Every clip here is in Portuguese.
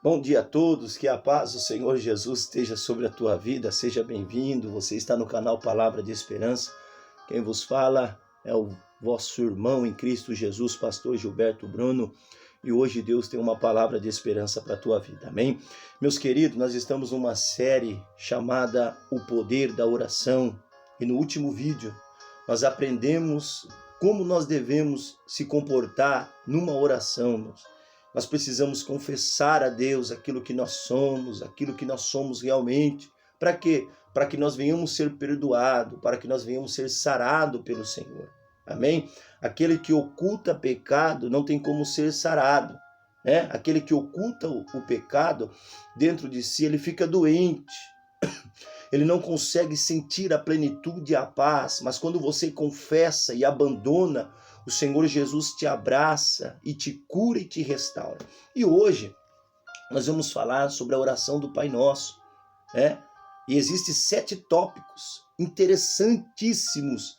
Bom dia a todos, que a paz do Senhor Jesus esteja sobre a tua vida, seja bem-vindo, você está no canal Palavra de Esperança, quem vos fala é o vosso irmão em Cristo Jesus, pastor Gilberto Bruno, e hoje Deus tem uma palavra de esperança para a tua vida, amém? Meus queridos, nós estamos numa série chamada O Poder da Oração, e no último vídeo nós aprendemos como nós devemos se comportar numa oração. Nós precisamos confessar a Deus aquilo que nós somos realmente. Para quê? Para que nós venhamos ser perdoados, para que nós venhamos ser sarados pelo Senhor. Amém? Aquele que oculta pecado não tem como ser sarado, né? Aquele que oculta o pecado dentro de si, ele fica doente. Ele não consegue sentir a plenitude e a paz, mas quando você confessa e abandona, o Senhor Jesus te abraça e te cura e te restaura. E hoje nós vamos falar sobre a oração do Pai Nosso, né? E existem 7 tópicos interessantíssimos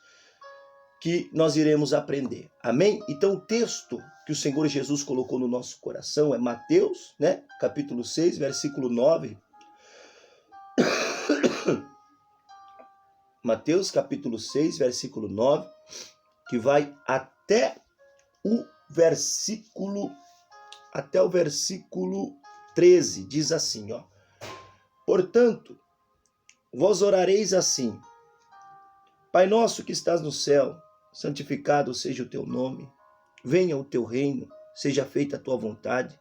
que nós iremos aprender. Amém? Então o texto que o Senhor Jesus colocou no nosso coração é Mateus, né? Capítulo 6, versículo 9. Mateus capítulo 6, versículo 9, que vai até o versículo 13, diz assim, ó: Portanto, vós orareis assim: Pai nosso que estás no céu, santificado seja o teu nome, venha o teu reino, seja feita a tua vontade,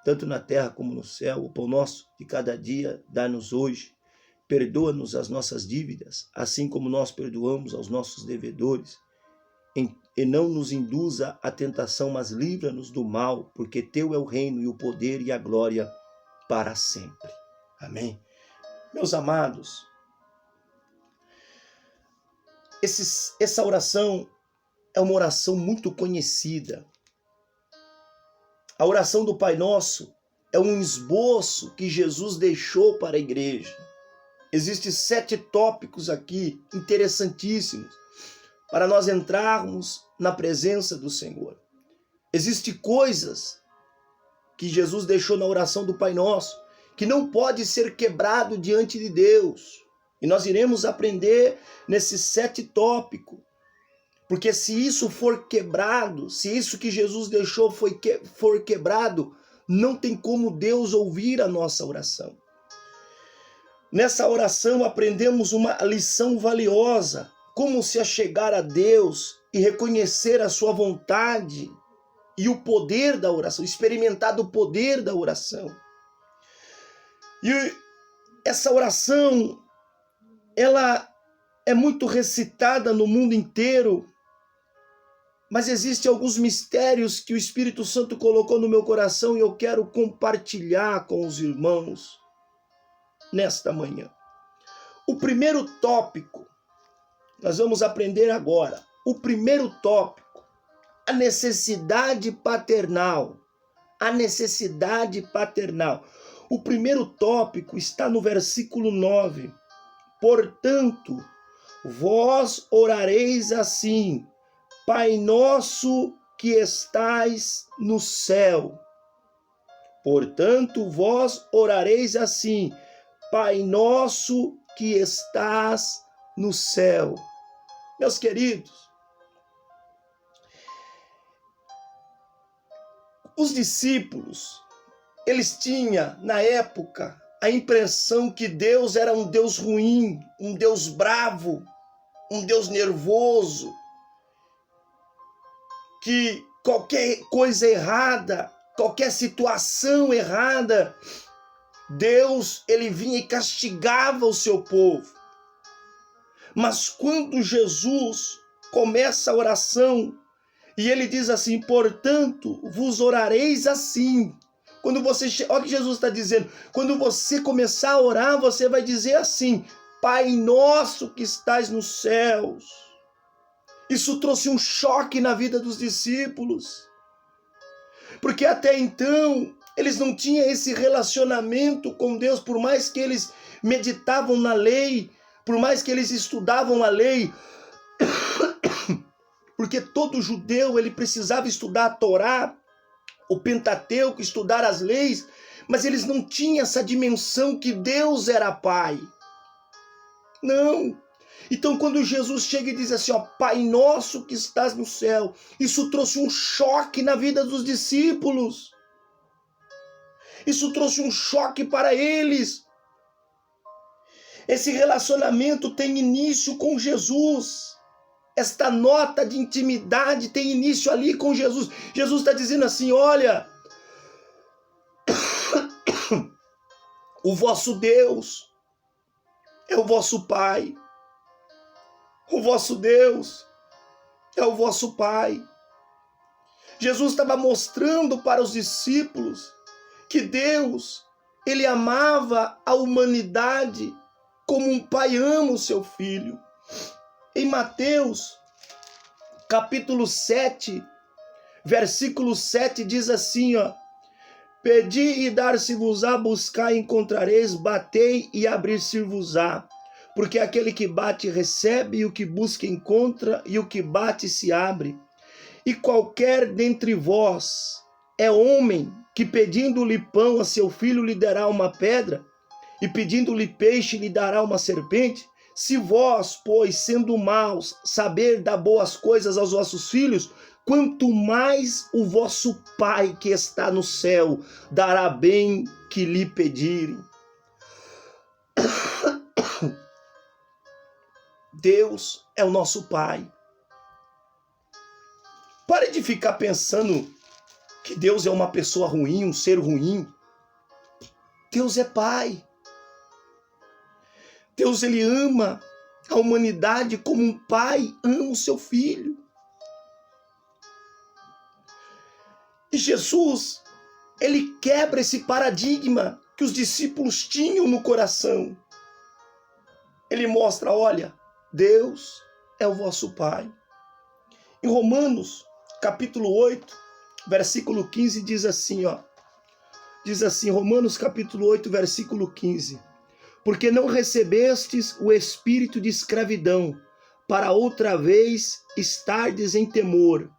tanto na terra como no céu. O pão nosso de cada dia dá-nos hoje. Perdoa-nos as nossas dívidas, assim como nós perdoamos aos nossos devedores. E não nos induza à tentação, mas livra-nos do mal, porque teu é o reino e o poder e a glória para sempre. Amém? Meus amados, essa oração é uma oração muito conhecida. A oração do Pai Nosso é um esboço que Jesus deixou para a igreja. Existem 7 tópicos aqui interessantíssimos para nós entrarmos na presença do Senhor. Existem coisas que Jesus deixou na oração do Pai Nosso que não pode ser quebrado diante de Deus. E nós iremos aprender nesses 7 tópicos. Porque se isso for quebrado, se isso que Jesus deixou for quebrado, não tem como Deus ouvir a nossa oração. Nessa oração aprendemos uma lição valiosa, como se achegar a Deus e reconhecer a sua vontade e o poder da oração, experimentar o poder da oração. E essa oração, ela é muito recitada no mundo inteiro, mas existem alguns mistérios que o Espírito Santo colocou no meu coração e eu quero compartilhar com os irmãos nesta manhã. O primeiro tópico, nós vamos aprender agora. O primeiro tópico, a necessidade paternal. A necessidade paternal. O primeiro tópico está no versículo 9. Portanto, vós orareis assim: Pai nosso que estais no céu. Portanto, vós orareis assim: Pai nosso que estás no céu. Meus queridos, os discípulos, eles tinham, na época, a impressão que Deus era um Deus ruim, um Deus bravo, um Deus nervoso, que qualquer coisa errada, qualquer situação errada, Deus, ele vinha e castigava o seu povo. Mas quando Jesus começa a oração, e ele diz assim: portanto, vos orareis assim. Olha o que Jesus está dizendo. Quando você começar a orar, você vai dizer assim: Pai nosso que estás nos céus. Isso trouxe um choque na vida dos discípulos. Porque até então, eles não tinham esse relacionamento com Deus, por mais que eles meditavam na lei, por mais que eles estudavam a lei, porque todo judeu ele precisava estudar a Torá, o Pentateuco, estudar as leis, mas eles não tinham essa dimensão que Deus era Pai. Não. Então quando Jesus chega e diz assim, ó, Pai nosso que estás no céu, isso trouxe um choque na vida dos discípulos. Isso trouxe um choque para eles. Esse relacionamento tem início com Jesus. Esta nota de intimidade tem início ali com Jesus. Jesus está dizendo assim, olha, o vosso Deus é o vosso Pai. O vosso Deus é o vosso Pai. Jesus estava mostrando para os discípulos que Deus, ele amava a humanidade como um pai ama o seu filho. Em Mateus, capítulo 7, versículo 7, diz assim, ó, pedi e dar-se-vos-á, buscai e encontrareis, batei e abrir-se-vos-á. Porque aquele que bate recebe, e o que busca encontra, e o que bate se abre. E qualquer dentre vós é homem que pedindo-lhe pão a seu filho lhe dará uma pedra, e pedindo-lhe peixe lhe dará uma serpente? Se vós, pois, sendo maus, saber dar boas coisas aos vossos filhos, quanto mais o vosso Pai que está no céu dará bem que lhe pedirem. Deus é o nosso Pai. Pare de ficar pensando que Deus é uma pessoa ruim, um ser ruim. Deus é Pai. Deus, ele ama a humanidade como um pai ama o seu filho. E Jesus, ele quebra esse paradigma que os discípulos tinham no coração. Ele mostra, olha, Deus é o vosso Pai. Em Romanos, capítulo 8, versículo 15, diz assim, ó. Diz assim, Romanos capítulo 8, versículo 15. Porque não recebestes o espírito de escravidão, para outra vez estardes em temor,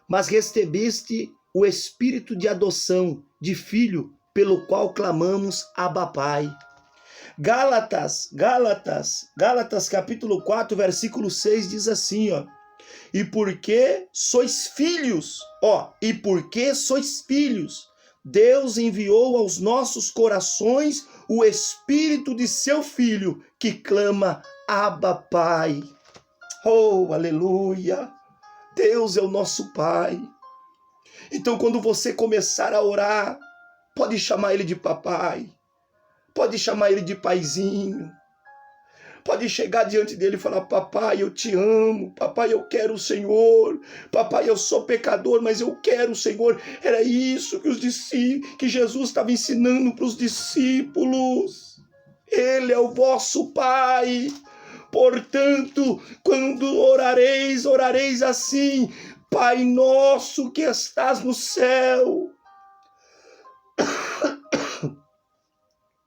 mas recebeste o espírito de adoção, de filho, pelo qual clamamos, Abba Pai. Gálatas, capítulo 4, versículo 6, diz assim, ó. E porque sois filhos, Deus enviou aos nossos corações o Espírito de seu Filho, que clama, Abba Pai. Oh, aleluia! Deus é o nosso Pai. Então, quando você começar a orar, pode chamar Ele de papai, pode chamar Ele de paizinho, pode chegar diante dele e falar, papai, eu te amo, papai, eu quero o Senhor, papai, eu sou pecador, mas eu quero o Senhor. Era isso que Jesus estava ensinando para os discípulos. Ele é o vosso Pai. Portanto, quando orareis assim, Pai nosso que estás no céu.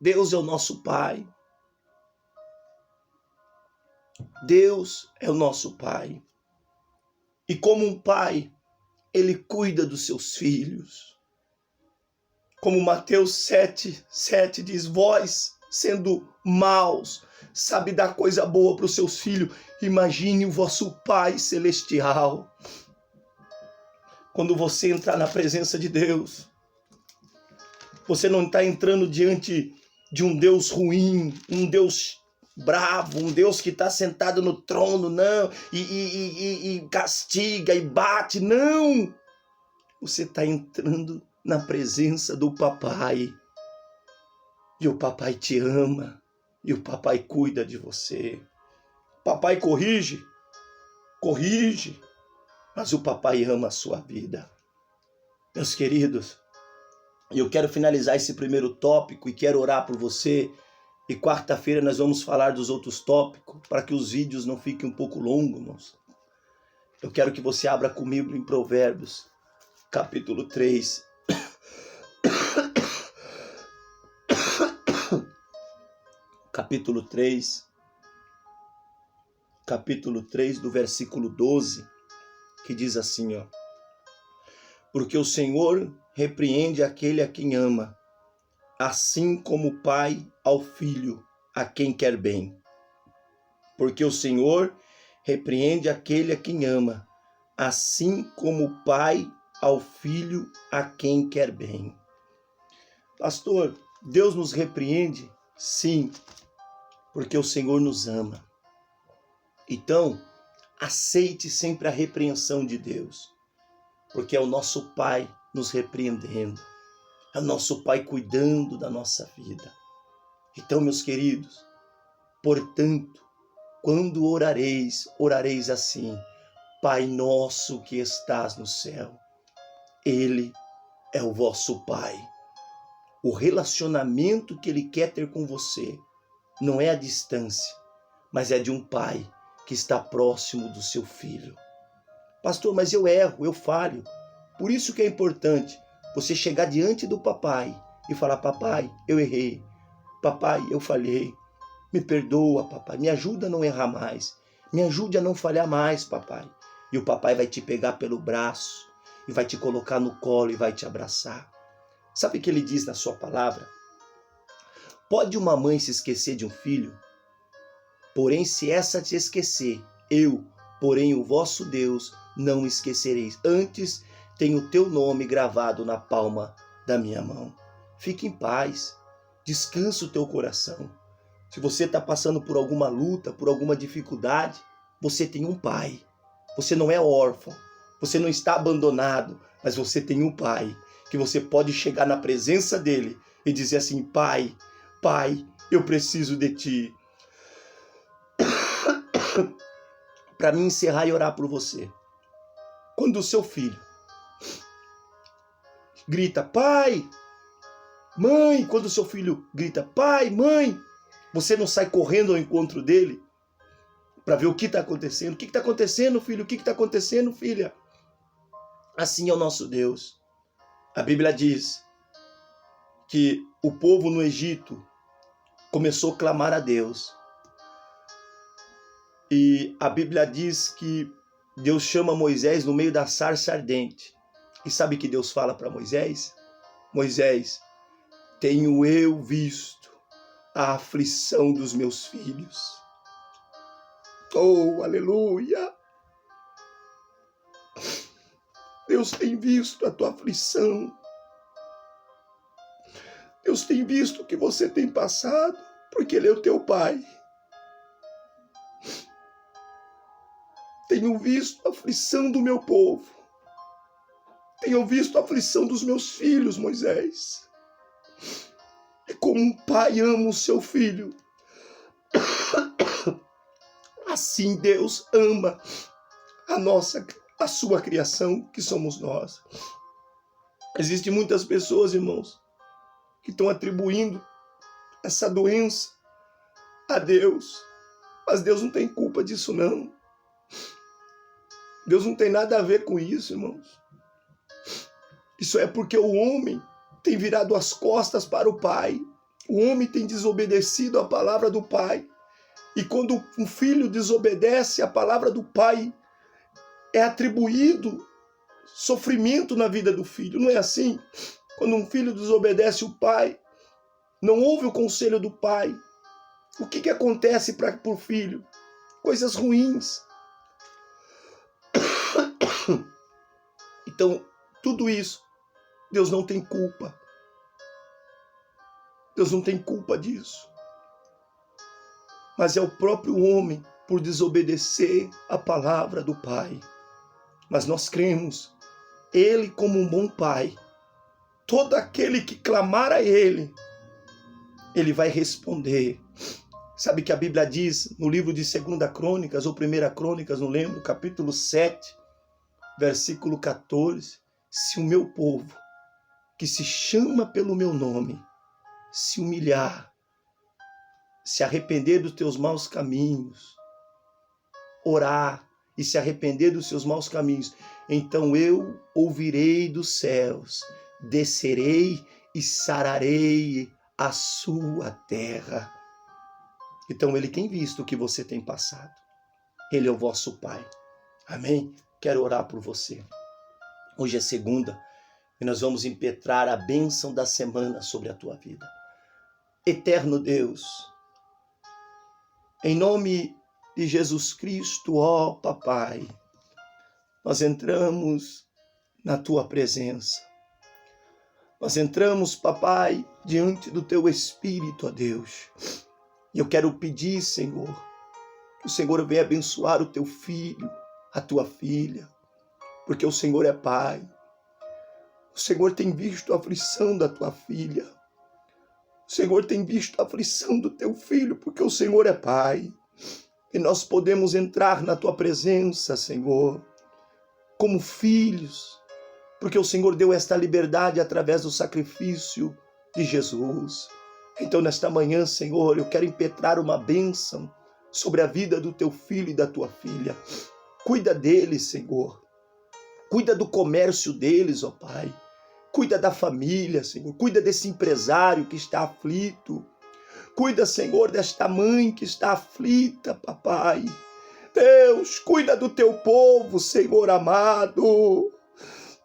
Deus é o nosso Pai. Deus é o nosso Pai. E como um pai, ele cuida dos seus filhos. Como Mateus 7 diz, vós, sendo maus, sabe dar coisa boa para os seus filhos. Imagine o vosso Pai celestial. Quando você entrar na presença de Deus, você não está entrando diante de um Deus ruim, um Deus bravo, um Deus que está sentado no trono, não, e castiga e bate, não. Você está entrando na presença do papai. E o papai te ama, e o papai cuida de você. Papai corrige, mas o papai ama a sua vida. Meus queridos, eu quero finalizar esse primeiro tópico e quero orar por você. E quarta-feira nós vamos falar dos outros tópicos, para que os vídeos não fiquem um pouco longos, irmãos. Eu quero que você abra comigo em Provérbios, capítulo 3. Capítulo 3, do versículo 12, que diz assim, ó. Porque o Senhor repreende aquele a quem ama, assim como o pai ao filho, a quem quer bem. Porque o Senhor repreende aquele a quem ama, assim como o pai ao filho, a quem quer bem. Pastor, Deus nos repreende? Sim, porque o Senhor nos ama. Então, aceite sempre a repreensão de Deus, porque é o nosso Pai nos repreendendo, é o nosso Pai cuidando da nossa vida. Então, meus queridos, portanto, quando orareis, orareis assim: Pai nosso que estás no céu. Ele é o vosso Pai. O relacionamento que Ele quer ter com você não é a distância, mas é de um pai que está próximo do seu filho. Pastor, mas eu erro, eu falho. Por isso que é importante você chegar diante do papai e falar: papai, eu errei. Papai, eu falhei. Me perdoa, papai. Me ajuda a não errar mais. Me ajude a não falhar mais, papai. E o papai vai te pegar pelo braço e vai te colocar no colo e vai te abraçar. Sabe o que ele diz na sua palavra? Pode uma mãe se esquecer de um filho? Porém, se essa te esquecer, eu, porém, o vosso Deus, não esquecereis. Antes, tenho o teu nome gravado na palma da minha mão. Fique em paz. Descansa o teu coração. Se você está passando por alguma luta, por alguma dificuldade, você tem um pai. Você não é órfão. Você não está abandonado, mas você tem um pai que você pode chegar na presença dele e dizer assim: Pai, Pai, eu preciso de ti. Para mim encerrar e orar por você. Quando o seu filho grita: Pai, mãe, quando o seu filho grita: Pai, mãe, você não sai correndo ao encontro dele para ver o que está acontecendo. O que está acontecendo, filho? O que está acontecendo, filha? Assim é o nosso Deus. A Bíblia diz que o povo no Egito começou a clamar a Deus. E a Bíblia diz que Deus chama Moisés no meio da sarça ardente. E sabe o que Deus fala para Moisés? Moisés, tenho eu visto a aflição dos meus filhos. Oh, aleluia! Deus tem visto a tua aflição. Deus tem visto o que você tem passado, porque Ele é o teu Pai. Tenho visto a aflição do meu povo. Tenho visto a aflição dos meus filhos, Moisés. E como um pai ama o seu filho, assim Deus ama a sua criação, que somos nós. Existem muitas pessoas, irmãos, que estão atribuindo essa doença a Deus. Mas Deus não tem culpa disso, não. Deus não tem nada a ver com isso, irmãos. Isso é porque o homem tem virado as costas para o Pai. O homem tem desobedecido a palavra do Pai. E quando um filho desobedece a palavra do Pai, é atribuído sofrimento na vida do filho. Não é assim? Quando um filho desobedece o pai, não ouve o conselho do pai, o que acontece para o filho? Coisas ruins. Então, tudo isso, Deus não tem culpa. Deus não tem culpa disso. Mas é o próprio homem por desobedecer a palavra do Pai. Mas nós cremos, Ele como um bom Pai, todo aquele que clamar a Ele, Ele vai responder. Sabe que a Bíblia diz no livro de 2 Crônicas, ou 1 Crônicas, não lembro, capítulo 7, versículo 14, se o meu povo, que se chama pelo meu nome, se humilhar, se arrepender dos teus maus caminhos, orar e se arrepender dos seus maus caminhos, então eu ouvirei dos céus, descerei e sararei a sua terra. Então Ele tem visto o que você tem passado. Ele é o vosso Pai. Amém? Quero orar por você. Hoje é segunda e nós vamos impetrar a bênção da semana sobre a tua vida. Eterno Deus, em nome de Jesus Cristo, ó Papai, nós entramos na tua presença. Nós entramos, Papai, diante do teu Espírito, ó Deus. E eu quero pedir, Senhor, que o Senhor venha abençoar o teu filho, a tua filha, porque o Senhor é Pai. O Senhor tem visto a aflição da tua filha. O Senhor tem visto a aflição do teu filho, porque o Senhor é Pai. E nós podemos entrar na tua presença, Senhor, como filhos, porque o Senhor deu esta liberdade através do sacrifício de Jesus. Então, nesta manhã, Senhor, eu quero impetrar uma bênção sobre a vida do teu filho e da tua filha. Cuida deles, Senhor. Cuida do comércio deles, ó Pai. Cuida da família, Senhor. Cuida desse empresário que está aflito. Cuida, Senhor, desta mãe que está aflita, Papai. Deus, cuida do teu povo, Senhor amado.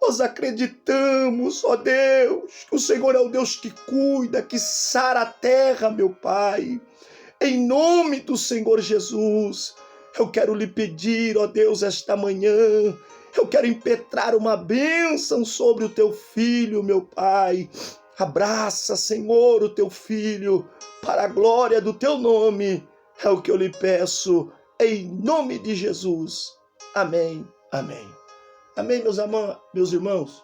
Nós acreditamos, ó Deus, que o Senhor é o Deus que cuida, que sara a terra, meu Pai. Em nome do Senhor Jesus, eu quero lhe pedir, ó Deus, esta manhã, eu quero impetrar uma bênção sobre o teu filho, meu Pai. Abraça, Senhor, o teu filho, para a glória do teu nome. É o que eu lhe peço, em nome de Jesus. Amém, amém. Amém, meus irmãos.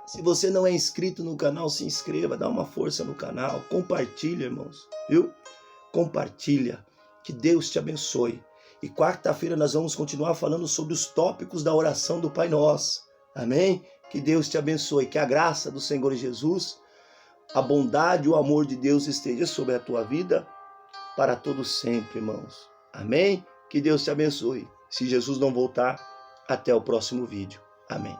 Se você não é inscrito no canal, se inscreva, dá uma força no canal, compartilha, irmãos, viu? Compartilha, que Deus te abençoe. E quarta-feira nós vamos continuar falando sobre os tópicos da oração do Pai Nosso. Amém? Que Deus te abençoe, que a graça do Senhor Jesus, a bondade e o amor de Deus esteja sobre a tua vida para todo sempre, irmãos. Amém? Que Deus te abençoe. Se Jesus não voltar, até o próximo vídeo. Amém.